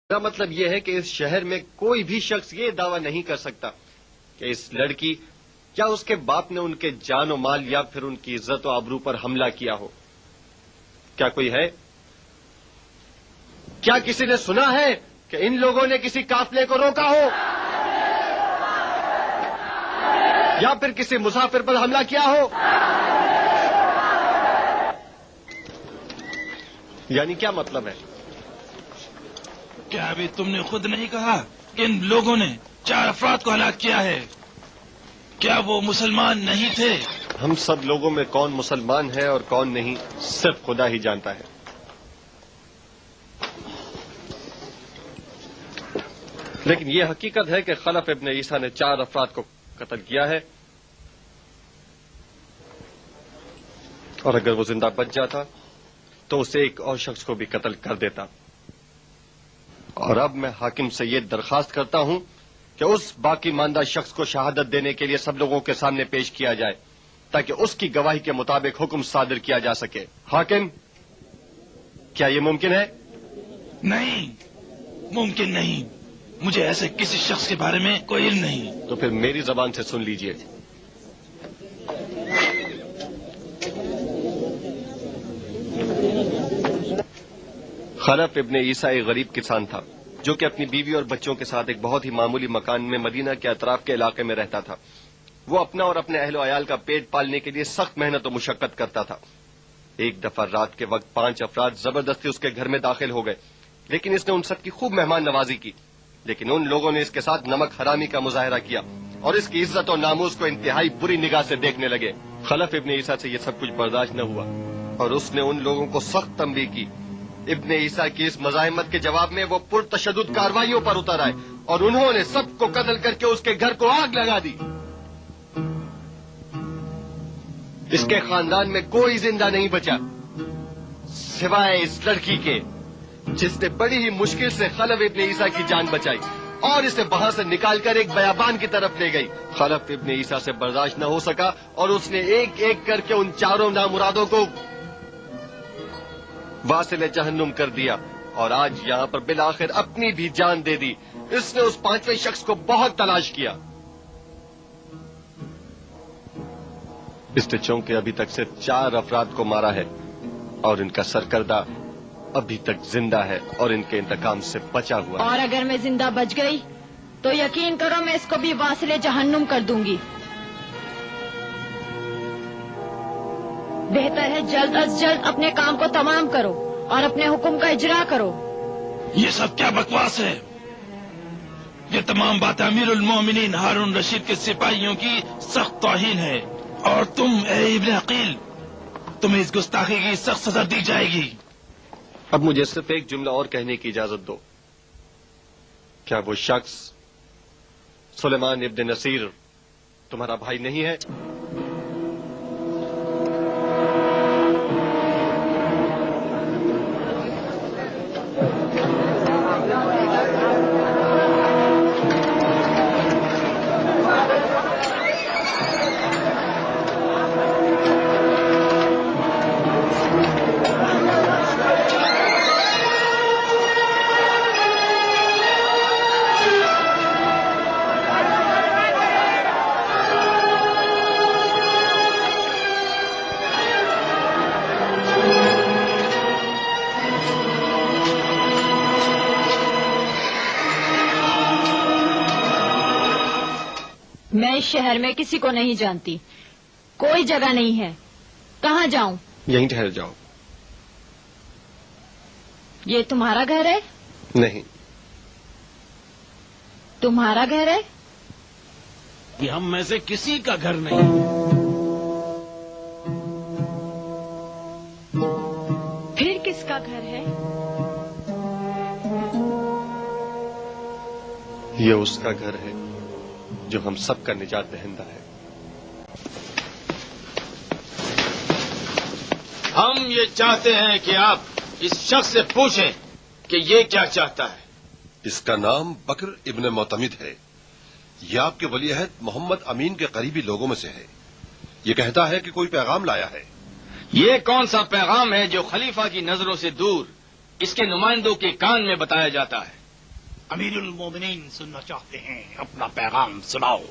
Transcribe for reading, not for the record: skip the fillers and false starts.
میرا مطلب یہ ہے کہ اس شہر میں کوئی بھی شخص یہ دعویٰ نہیں کر سکتا کہ اس لڑکی یا اس کے باپ نے ان کے جان و مال یا پھر ان کی عزت و آبرو پر حملہ کیا ہو۔ کیا کوئی ہے؟ کیا کسی نے سنا ہے کہ ان لوگوں نے کسی قافلے کو روکا ہو یا پھر کسی مسافر پر حملہ کیا ہو؟ یعنی کیا مطلب ہے؟ کیا ابھی تم نے خود نہیں کہا کہ ان لوگوں نے 4 افراد کو ہلاک کیا ہے؟ کیا وہ مسلمان نہیں تھے؟ ہم سب لوگوں میں کون مسلمان ہے اور کون نہیں صرف خدا ہی جانتا ہے۔ لیکن یہ حقیقت ہے کہ خلف ابن عیسیٰ نے 4 افراد کو قتل کیا ہے، اور اگر وہ زندہ بچ جاتا تو اسے ایک اور شخص کو بھی قتل کر دیتا۔ اور اب میں حاکم سے یہ درخواست کرتا ہوں کہ اس باقی ماندہ شخص کو شہادت دینے کے لیے سب لوگوں کے سامنے پیش کیا جائے تاکہ اس کی گواہی کے مطابق حکم صادر کیا جا سکے۔ حاکم، کیا یہ ممکن ہے؟ نہیں، ممکن نہیں۔ مجھے ایسے کسی شخص کے بارے میں کوئی علم نہیں۔ تو پھر میری زبان سے سن لیجئے۔ خلف ابن عیسیٰ ایک غریب کسان تھا جو کہ اپنی بیوی اور بچوں کے ساتھ ایک بہت ہی معمولی مکان میں مدینہ کے اطراف کے علاقے میں رہتا تھا۔ وہ اپنا اور اپنے اہل و عیال کا پیٹ پالنے کے لیے سخت محنت و مشقت کرتا تھا۔ ایک دفعہ رات کے وقت 5 افراد زبردستی اس کے گھر میں داخل ہو گئے، لیکن اس نے ان سب کی خوب مہمان نوازی کی، لیکن ان لوگوں نے اس کے ساتھ نمک حرامی کا مظاہرہ کیا اور اس کی عزت و ناموس کو انتہائی بری نگاہ سے دیکھنے لگے۔ خلف ابن عیسیٰ سے یہ سب کچھ برداشت نہ ہوا اور اس نے ان لوگوں کو سخت تنبیہ کی۔ ابن عیسیٰ کی اس مزاحمت کے جواب میں وہ پرتشدد کارروائیوں پر اتر آئے اور انہوں نے سب کو قتل کر کے اس کے گھر کو آگ لگا دی۔ اس کے خاندان میں کوئی زندہ نہیں بچا سوائے اس لڑکی کے، جس نے بڑی ہی مشکل سے خلف ابن عیسیٰ کی جان بچائی اور اسے وہاں سے نکال کر ایک بیابان کی طرف لے گئی۔ خلف ابن عیسیٰ سے برداشت نہ ہو سکا اور اس نے ایک ایک کر کے ان 4 نامرادوں کو واصل جہنم کر دیا اور آج یہاں پر بالآخر اپنی بھی جان دے دی۔ اس نے اس 5ویں شخص کو بہت تلاش کیا، اس نے چونکہ ابھی تک صرف 4 افراد کو مارا ہے اور ان کا سرکردہ ابھی تک زندہ ہے اور ان کے انتقام سے بچا ہوا ہے۔ اور اگر میں زندہ بچ گئی تو یقین کرو میں اس کو بھی واصل جہنم کر دوں گی۔ بہتر ہے جلد از جلد اپنے کام کو تمام کرو اور اپنے حکم کا اجرا کرو۔ یہ سب کیا بکواس ہے؟ یہ تمام باتیں امیر المومنین ہارون رشید کے سپاہیوں کی سخت توہین ہے، اور تم اے ابن عقیل، تمہیں اس گستاخی کی سخت سزا دی جائے گی۔ اب مجھے صرف ایک جملہ اور کہنے کی اجازت دو۔ کیا وہ شخص سلیمان ابن نصیر تمہارا بھائی نہیں ہے؟ میں اس شہر میں کسی کو نہیں جانتی، کوئی جگہ نہیں ہے، کہاں جاؤں؟ یہیں ٹھہر جاؤ۔ یہ تمہارا گھر ہے؟ نہیں، تمہارا گھر ہے؟ یہ ہم میں سے کسی کا گھر نہیں۔ پھر کس کا گھر ہے؟ یہ اس کا گھر ہے جو ہم سب کا نجات دہندہ ہے۔ ہم یہ چاہتے ہیں کہ آپ اس شخص سے پوچھیں کہ یہ کیا چاہتا ہے۔ اس کا نام بکر ابن معتمد ہے۔ یہ آپ کے ولی عہد محمد امین کے قریبی لوگوں میں سے ہے۔ یہ کہتا ہے کہ کوئی پیغام لایا ہے۔ یہ کون سا پیغام ہے جو خلیفہ کی نظروں سے دور اس کے نمائندوں کے کان میں بتایا جاتا ہے؟ امیر المومنین سننا چاہتے ہیں، اپنا پیغام سناؤ۔